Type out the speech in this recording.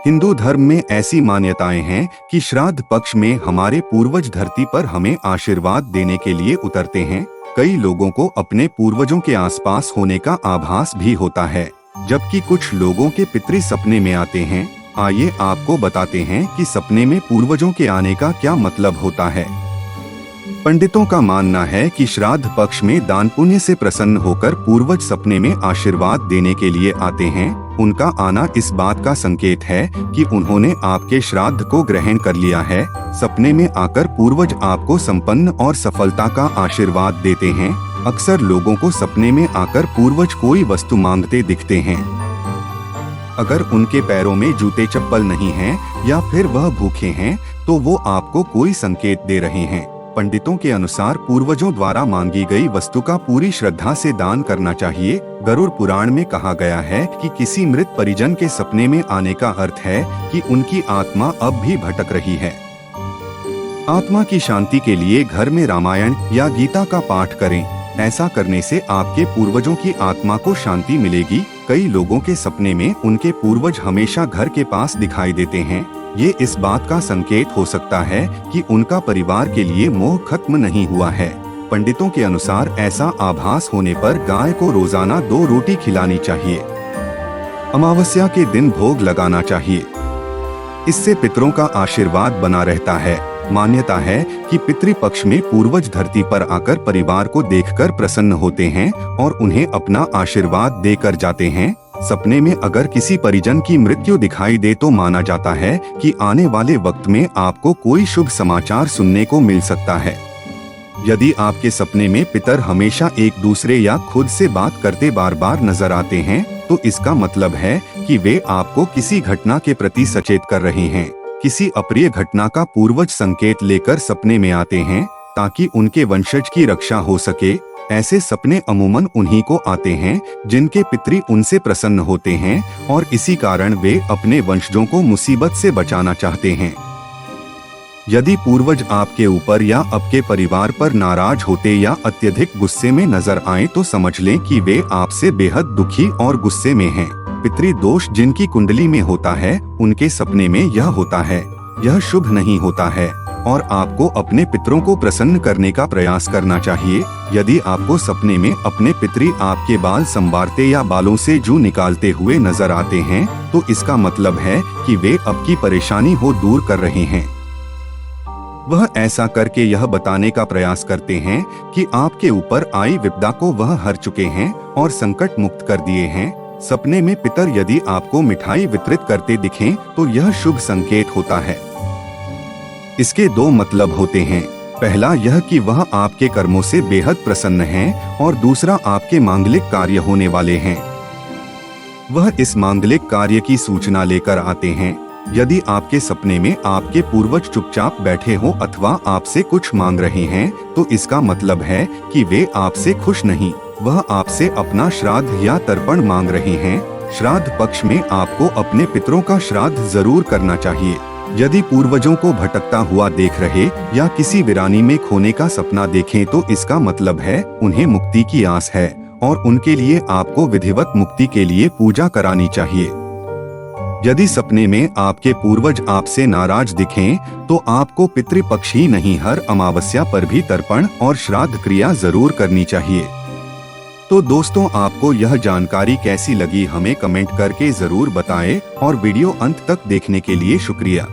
हिंदू धर्म में ऐसी मान्यताएं हैं कि श्राद्ध पक्ष में हमारे पूर्वज धरती पर हमें आशीर्वाद देने के लिए उतरते हैं। कई लोगों को अपने पूर्वजों के आसपास होने का आभास भी होता है, जबकि कुछ लोगों के पितृ सपने में आते हैं। आइए आपको बताते हैं कि सपने में पूर्वजों के आने का क्या मतलब होता है। पंडितों का मानना है कि श्राद्ध पक्ष में दान पुण्य से प्रसन्न होकर पूर्वज सपने में आशीर्वाद देने के लिए आते हैं। उनका आना इस बात का संकेत है कि उन्होंने आपके श्राद्ध को ग्रहण कर लिया है। सपने में आकर पूर्वज आपको संपन्न और सफलता का आशीर्वाद देते हैं। अक्सर लोगों को सपने में आकर पूर्वज कोई वस्तु मांगते दिखते हैं। अगर उनके पैरों में जूते चप्पल नहीं हैं या फिर वह भूखे हैं, तो वो आपको कोई संकेत दे रहे हैं। पंडितों के अनुसार पूर्वजों द्वारा मांगी गई वस्तु का पूरी श्रद्धा से दान करना चाहिए। गरुड़ पुराण में कहा गया है कि किसी मृत परिजन के सपने में आने का अर्थ है कि उनकी आत्मा अब भी भटक रही है। आत्मा की शांति के लिए घर में रामायण या गीता का पाठ करें। ऐसा करने से आपके पूर्वजों की आत्मा को शांति मिलेगी। कई लोगों के सपने में उनके पूर्वज हमेशा घर के पास दिखाई देते हैं। ये इस बात का संकेत हो सकता है कि उनका परिवार के लिए मोह खत्म नहीं हुआ है। पंडितों के अनुसार ऐसा आभास होने पर गाय को रोजाना 2 रोटी खिलानी चाहिए। अमावस्या के दिन भोग लगाना चाहिए। इससे पितरों का आशीर्वाद बना रहता है। मान्यता है कि पितृपक्ष में पूर्वज धरती पर आकर परिवार को देखकर प्रसन्न होते हैं और उन्हें अपना आशीर्वाद देकर जाते हैं। सपने में अगर किसी परिजन की मृत्यु दिखाई दे तो माना जाता है कि आने वाले वक्त में आपको कोई शुभ समाचार सुनने को मिल सकता है। यदि आपके सपने में पितर हमेशा एक दूसरे या खुद से बात करते बार बार नजर आते हैं, तो इसका मतलब है कि वे आपको किसी घटना के प्रति सचेत कर रहे हैं। किसी अप्रिय घटना का पूर्वज संकेत लेकर सपने में आते हैं ताकि उनके वंशज की रक्षा हो सके। ऐसे सपने अमूमन उन्हीं को आते हैं जिनके पितृ उनसे प्रसन्न होते हैं और इसी कारण वे अपने वंशजों को मुसीबत से बचाना चाहते हैं। यदि पूर्वज आपके ऊपर या आपके परिवार पर नाराज होते या अत्यधिक गुस्से में नजर आए तो समझ लें कि वे आपसे बेहद दुखी और गुस्से में हैं। पितृ दोष जिनकी कुंडली में होता है, उनके सपने में यह होता है। यह शुभ नहीं होता है और आपको अपने पितरों को प्रसन्न करने का प्रयास करना चाहिए। यदि आपको सपने में अपने पितृ आपके बाल संवारते या बालों से जू निकालते हुए नजर आते हैं, तो इसका मतलब है कि वे आपकी परेशानी हो दूर कर रहे हैं। वह ऐसा करके यह बताने का प्रयास करते हैं कि आपके ऊपर आई विपदा को वह हर चुके हैं और संकट मुक्त कर दिए हैं। सपने में पितर यदि आपको मिठाई वितरित करते दिखें तो यह शुभ संकेत होता है। इसके 2 मतलब होते हैं। पहला यह कि वह आपके कर्मों से बेहद प्रसन्न हैं और दूसरा आपके मांगलिक कार्य होने वाले हैं। वह इस मांगलिक कार्य की सूचना लेकर आते हैं। यदि आपके सपने में आपके पूर्वज चुपचाप बैठे हों अथवा आपसे कुछ मांग रहे हैं, तो इसका मतलब है कि वे आपसे खुश नहीं, वह आपसे अपना श्राद्ध या तर्पण मांग रहे हैं। श्राद्ध पक्ष में आपको अपने पितरों का श्राद्ध जरूर करना चाहिए। यदि पूर्वजों को भटकता हुआ देख रहे या किसी वीरानी में खोने का सपना देखें, तो इसका मतलब है उन्हें मुक्ति की आस है और उनके लिए आपको विधिवत मुक्ति के लिए पूजा करानी चाहिए। यदि सपने में आपके पूर्वज आपसे नाराज दिखें, तो आपको पितृपक्ष ही नहीं, हर अमावस्या पर भी तर्पण और श्राद्ध क्रिया जरूर करनी चाहिए। तो दोस्तों, आपको यह जानकारी कैसी लगी हमें कमेंट करके जरूर बताएं और वीडियो अंत तक देखने के लिए शुक्रिया।